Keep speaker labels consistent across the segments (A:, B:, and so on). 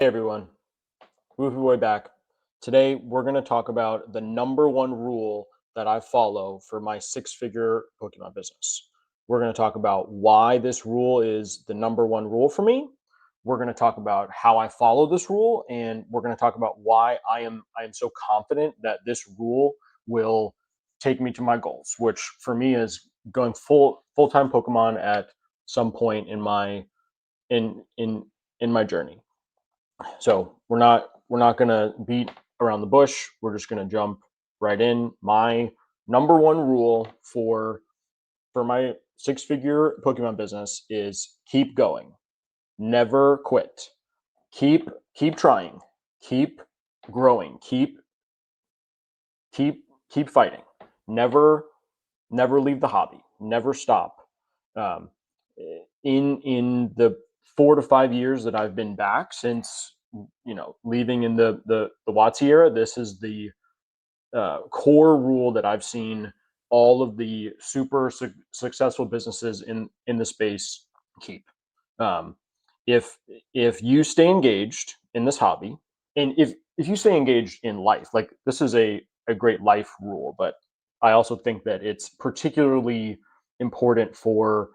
A: Hey everyone, Goofy Boy back. Today we're going to talk about the number one rule that I follow for my six-figure Pokemon business. We're going to talk about why this rule is the number one rule for me. We're going to talk about how I follow this rule, and we're going to talk about why I am so confident that this rule will take me to my goals, which for me is going full-time Pokemon at some point in my in my journey. So we're not gonna beat around the bush. We're just gonna jump right in. My number one rule for my six-figure Pokemon business is keep going, never quit. Keep trying, keep growing, keep fighting. Never leave the hobby. Never stop. Um, in the 4 to 5 years that I've been back since leaving in the WotC era, this is the core rule that I've seen all of the super successful businesses in the space keep. Um, if if you stay engaged in this hobby, and if you stay engaged in life, like this is a great life rule, but I also think that it's particularly important for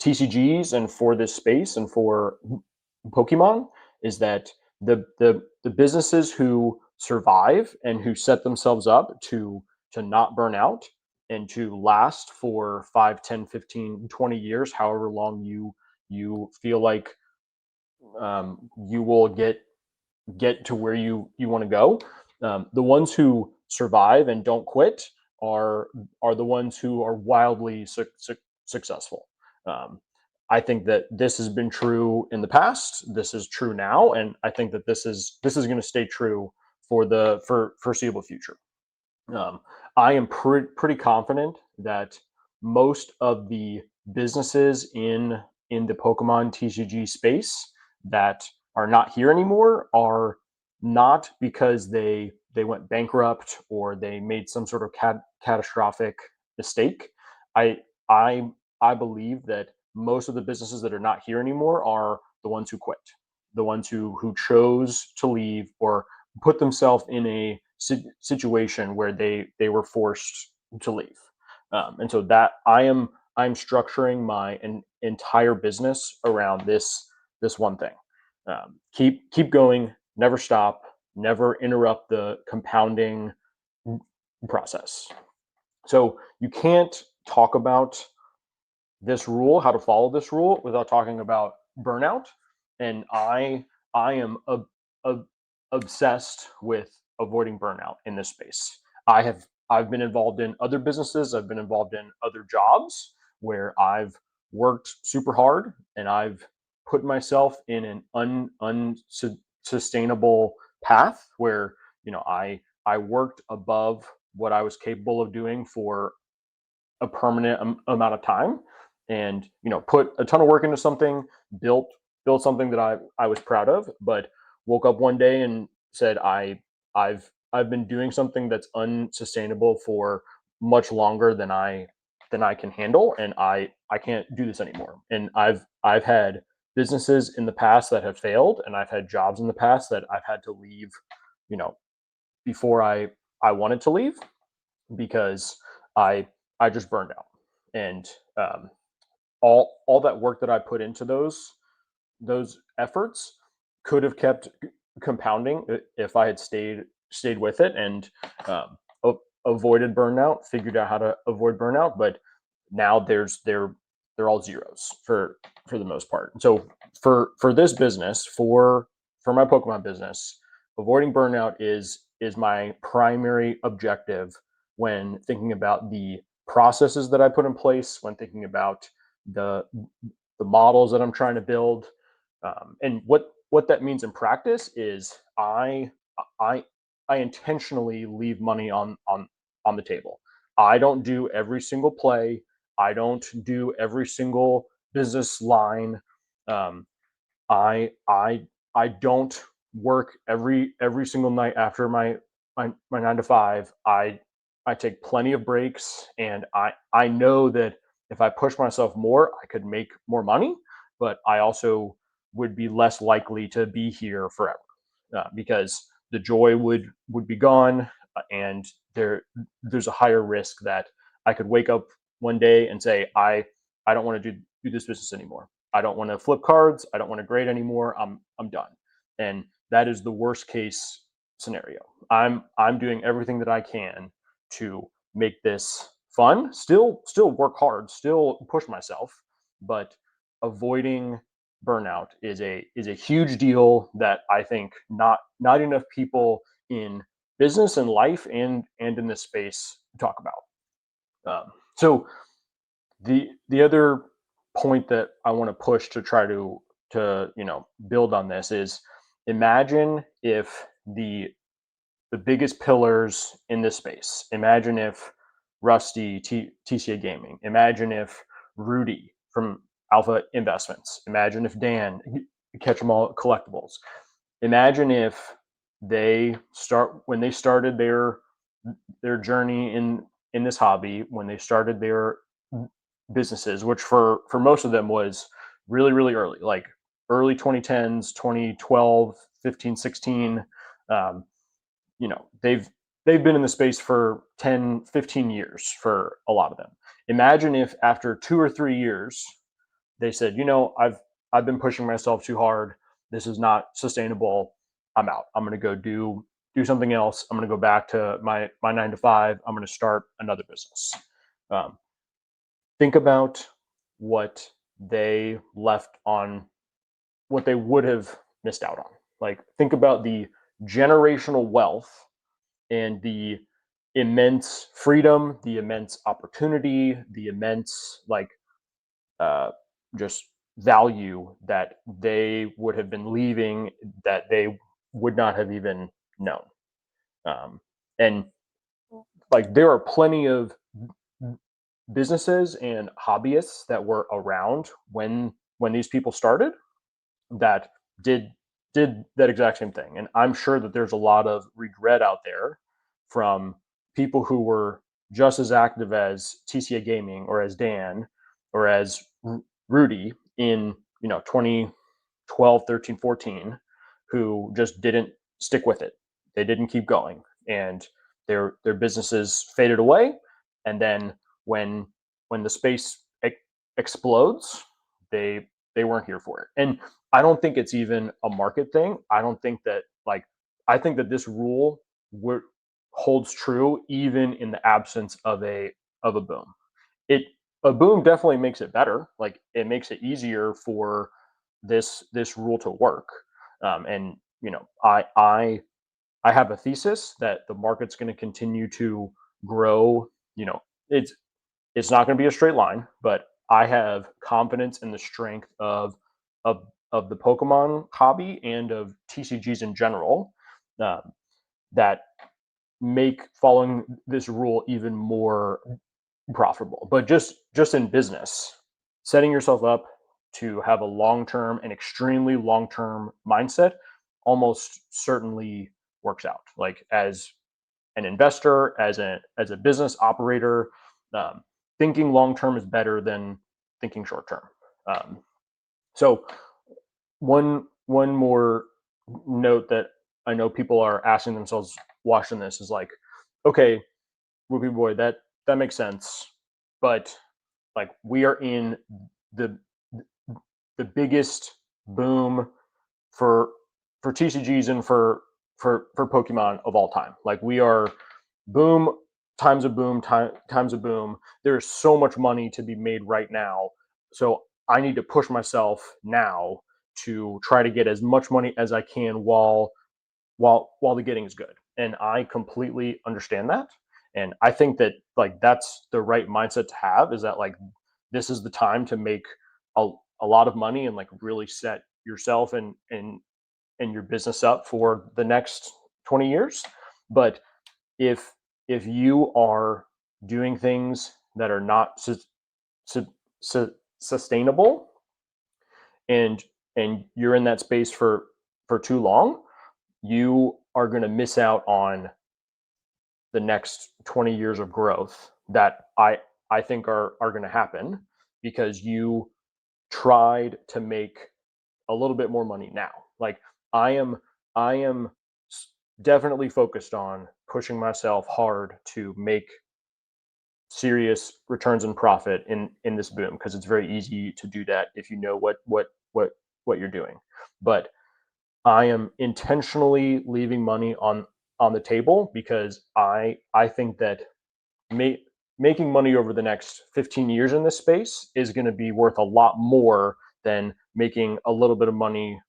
A: TCGs and for this space and for Pokemon is that the businesses who survive and who set themselves up to not burn out and to last for 5, 10, 15, 20 years, however long you feel like you will get to where you want to go. The ones who survive and don't quit are the ones who are wildly successful. Um, I think that this has been true in the past. This is true now, and I think that this is going to stay true for foreseeable future. Um, I am pretty confident that most of the businesses in the Pokemon TCG space that are not here anymore are not because they went bankrupt or they made some sort of catastrophic mistake. I I I believe that most of the businesses that are not here anymore are the ones who quit, the ones who chose to leave or put themselves in a situation where they were forced to leave. And so that I'm structuring my entire business around this one thing. Keep going, never stop, never interrupt the compounding process. So you can't talk about this rule, how to follow this rule, without talking about burnout. And I am obsessed with avoiding burnout in this space. I've been involved in other businesses. I've been involved in other jobs where I've worked super hard and I've put myself in an unsustainable path where I worked above what I was capable of doing for a permanent amount of time and put a ton of work into something, built built something that I was proud of, but woke up one day and said I've been doing something that's unsustainable for much longer than I can handle, and I can't do this anymore. And I've had businesses in the past that have failed, and I've had jobs in the past that I've had to leave, you know, before I wanted to leave because I I just burned out. And all that work that I put into those efforts could have kept compounding if I had stayed with it and avoided burnout, figured out how to avoid burnout. But now they're all zeros for the most part. So for this business, for my Pokemon business, avoiding burnout is my primary objective when thinking about the processes that I put in place, when thinking about the the models that I'm trying to build. And what that means in practice is I I intentionally leave money on the table. I don't do every single play. I don't do every single business line. Um, I don't work every single night after my 9 to 5. I take plenty of breaks, and I know that if I push myself more, I could make more money. But I also would be less likely to be here forever, because the joy would be gone, and there's a higher risk that I could wake up one day and say, I don't want to do this business anymore. I don't want to flip cards. I don't want to grade anymore. I'm done. And that is the worst case scenario. I'm doing everything that I can to make this fun, still work hard, still push myself, but avoiding burnout is a huge deal that I think not enough people in business and life and in this space talk about. So the other point that I want to push to try to build on this is, imagine if the biggest pillars in this space. Imagine if Rusty, TCA Gaming. Imagine if Rudy from Alpha Investments. Imagine if Dan, Catch 'em All Collectibles. Imagine if when they started their journey in this hobby, when they started their businesses, which for most of them was really, really early, like early 2010s, 2012, 15, 16. They've been in the space for 10, 15 years for a lot of them. Imagine if after 2 or 3 years they said, I've been pushing myself too hard. This is not sustainable. I'm out. I'm going to go do something else. I'm going to go back to my 9 to 5. I'm going to start another business. Think about what they left on, what they would have missed out on. Like, think about the generational wealth and the immense freedom, the immense opportunity, the immense just value that they would have been leaving, that they would not have even known. And like, there are plenty of businesses and hobbyists that were around when these people started that did that exact same thing. And I'm sure that there's a lot of regret out there from people who were just as active as TCA Gaming or as Dan or as Rudy in 2012, 13, 14, who just didn't stick with it. They didn't keep going, and their businesses faded away. And then when the space explodes, they weren't here for it. And I don't think it's even a market thing. I don't think that I think that this rule holds true even in the absence of a boom. A boom definitely makes it better. Like, it makes it easier for this rule to work. And I have a thesis that the market's going to continue to grow. It's not going to be a straight line, but I have confidence in the strength of the Pokemon hobby and of TCGs in general, that make following this rule even more profitable. But just in business, setting yourself up to have a long-term and extremely long-term mindset almost certainly works out. Like, as an investor, as a business operator, thinking long-term is better than thinking short-term. So one more note that I know people are asking themselves watching this is like, okay, Whoopi Boy, that makes sense, but like, we are in the biggest boom for TCGs and for Pokemon of all time. Like, we are boom times a boom times a boom. There's so much money to be made right now, so I need to push myself now to try to get as much money as I can while the getting is good. And I completely understand that. And I think that, like, that's the right mindset to have, is that, like, this is the time to make a lot of money and, like, really set yourself and your business up for the next 20 years. But if you are doing things that are not sustainable, and you're in that space for too long, you are going to miss out on the next 20 years of growth that I think are going to happen, because you tried to make a little bit more money now. Like I am I am definitely focused on pushing myself hard to make serious returns and profit in this boom, because it's very easy to do that if you know what you're doing. But I am intentionally leaving money on the table because I think that ma- making money over the next 15 years in this space is going to be worth a lot more than making a little bit of money,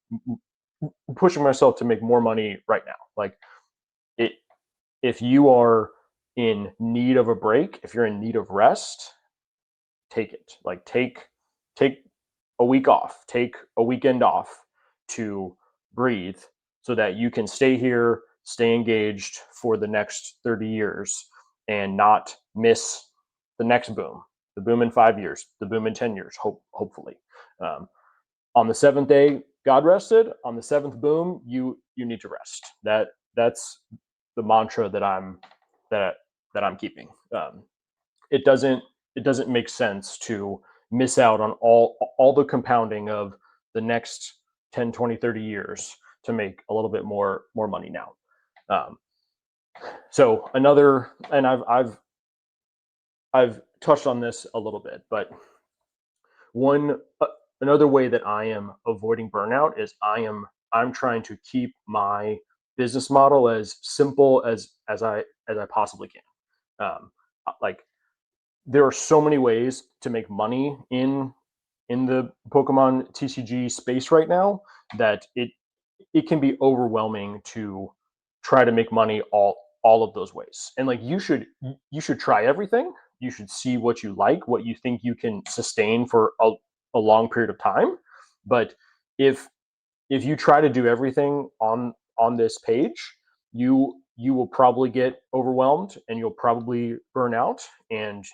A: pushing myself to make more money right now. Like it, if you are in need of a break, if you're in need of rest, take it. Like take a week off, take a weekend off to breathe so that you can stay here, stay engaged for the next 30 years and not miss the next boom, the boom in 5 years, the boom in 10 years, hopefully. Um, on the seventh day, God rested. On the seventh boom, you need to rest. That's the mantra that that I'm keeping. It doesn't it doesn't make sense to miss out on all the compounding of the next 10, 20, 30 years to make a little bit more money now. Um, so another, and I've touched on this a little bit, but one another way that I am avoiding burnout is I'm trying to keep my business model as simple as I possibly can. Like there are so many ways to make money in the Pokemon TCG space right now that it can be overwhelming to try to make money all of those ways. And like you should try everything. You should see what you like, what you think you can sustain for a long period of time. But if if you try to do everything on this page, you will probably get overwhelmed and you'll probably burn out, and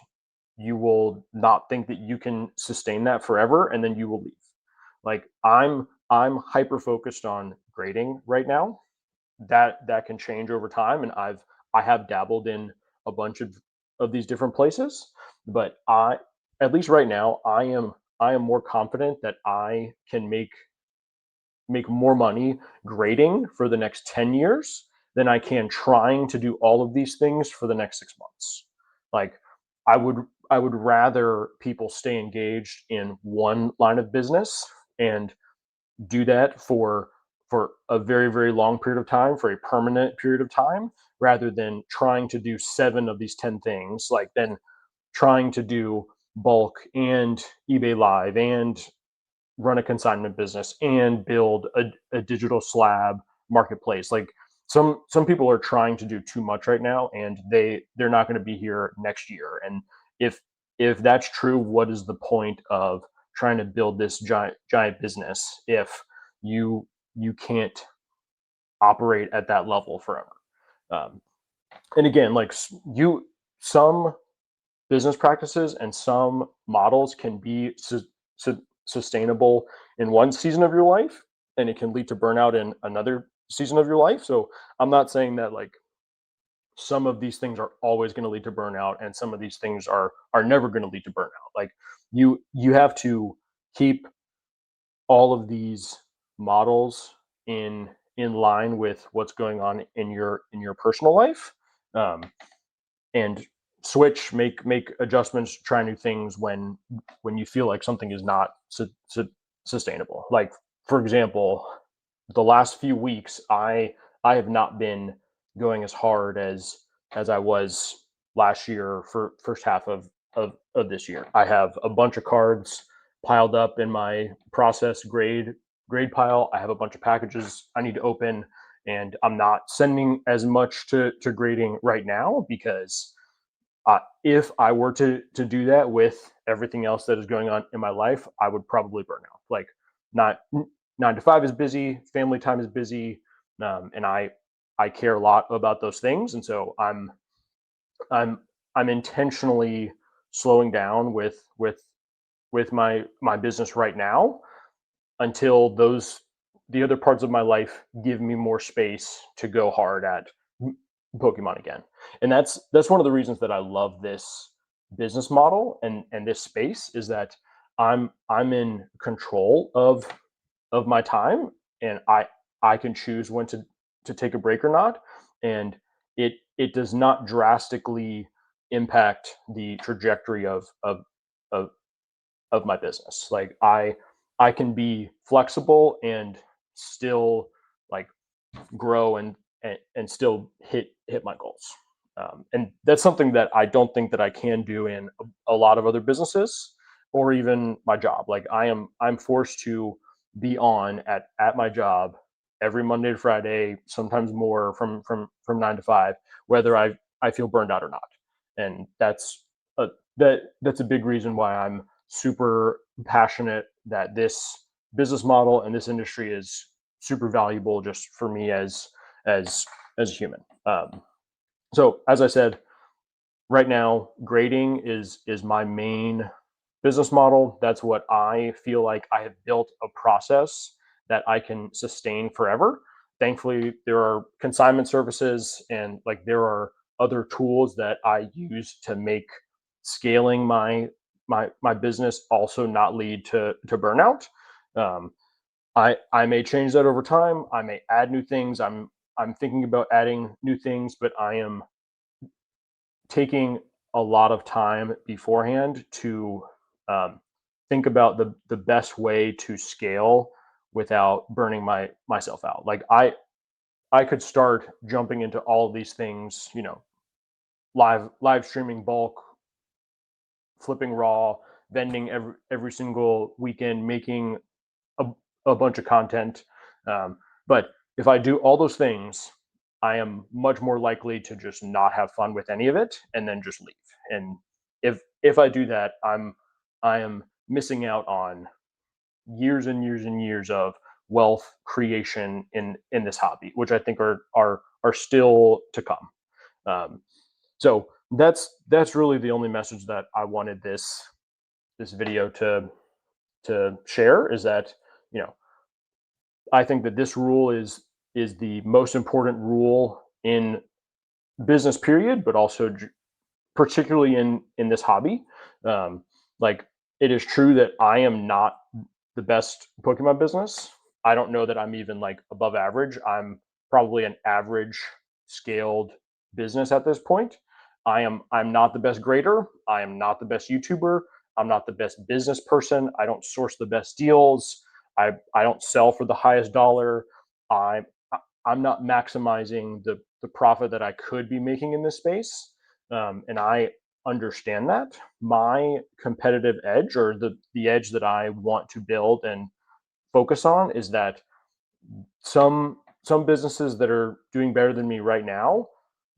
A: you will not think that you can sustain that forever, and then you will leave. Like I'm hyper focused on grading right now. That can change over time, and I have dabbled in a bunch of these different places, but I, at least right now, I am more confident that I can make more money grading for the next 10 years than I can trying to do all of these things for the next 6 months. Like I would I would rather people stay engaged in one line of business and do that for a very long period of time, for a permanent period of time, rather than trying to do 7 of these 10 things, like then trying to do bulk and eBay live and run a consignment business and build a digital slab marketplace. Like some people are trying to do too much right now, and they're not going to be here next year. And if if that's true, what is the point of trying to build this giant business if you can't operate at that level forever? um, and again, like you some business practices and some models can be sustainable in one season of your life, and it can lead to burnout in another season of your life. So I'm not saying that like some of these things are always going to lead to burnout and some of these things are never going to lead to burnout. Like you have to keep all of these models in line with what's going on in your personal life, um, and switch, make adjustments, try new things when you feel like something is not sustainable. Like for example, the last few weeks, I have not been going as hard as I was last year for first half of this year. I have a bunch of cards piled up in my process grade pile. I have a bunch of packages I need to open, and I'm not sending as much to grading right now because if I were to do that with everything else that is going on in my life, I would probably burn out. Like not 9 to 5 is busy, family time is busy, and I care a lot about those things, and so I'm I'm intentionally slowing down with my business right now until those the other parts of my life give me more space to go hard at Pokemon again. And that's one of the reasons that I love this business model and this space is that I'm in control of my time, and I can choose when to take a break or not, and it does not drastically impact the trajectory of of my business. Like I can be flexible and still like grow and still hit my goals. And that's something that I don't think that I can do in a lot of other businesses or even my job. Like I'm forced to be on at my job every Monday to Friday, sometimes more from 9 to 5, whether I feel burned out or not. And that's a big reason why I'm super passionate that this business model and this industry is super valuable just for me as as a human. So as I said, right now grading is my main business model. That's what I feel like I have built a process that I can sustain forever. Thankfully, there are consignment services and like there are other tools that I use to make scaling my business also not lead to burnout. Um, I may change that over time. I may add new things. I'm thinking about adding new things, but I am taking a lot of time beforehand to um, think about the best way to scale without burning myself out. Like I could start jumping into all of these things, you know, live streaming bulk, flipping raw, vending every single weekend, making a, a bunch of content. But if I do all those things, I am much more likely to just not have fun with any of it and then just leave. And if I do that, I am missing out on years and years and years of wealth creation in this hobby, which I think are still to come. Um, so that's really the only message that I wanted this video to share is that you know I think that this rule is the most important rule in business period, but also particularly in this hobby. Um, like it is true that I am not the best Pokemon business. I don't know that I'm even like above average. I'm probably an average scaled business at this point. I'm not the best grader. I am not the best YouTuber. I'm not the best business person. I don't source the best deals. I don't sell for the highest dollar. I I'm not maximizing the profit that I could be making in this space. And I understand that. My competitive edge or the edge that I want to build and focus on is that some businesses that are doing better than me right now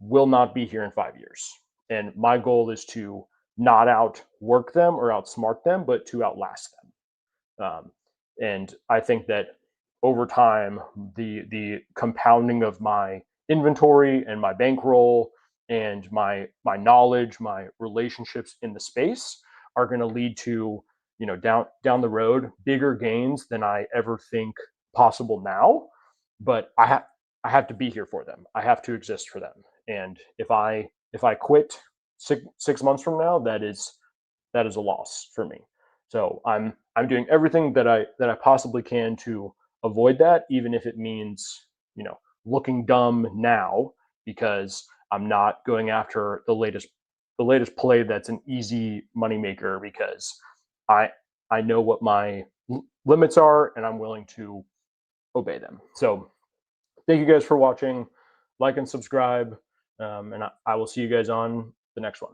A: will not be here in 5 years. And my goal is to not outwork them or outsmart them, but to outlast them. And I think that over time, the compounding of my inventory and my bankroll and my knowledge, my relationships in the space are going to lead to down the road bigger gains than I ever think possible now. But I have to be here for them. I have to exist for them. And if I quit 6 months from now, that is a loss for me. So I'm doing everything that I possibly can to avoid that, even if it means looking dumb now because I'm not going after the latest play that's an easy moneymaker because I I know what my limits are and I'm willing to obey them. So thank you guys for watching. Like and subscribe, and I will see you guys on the next one.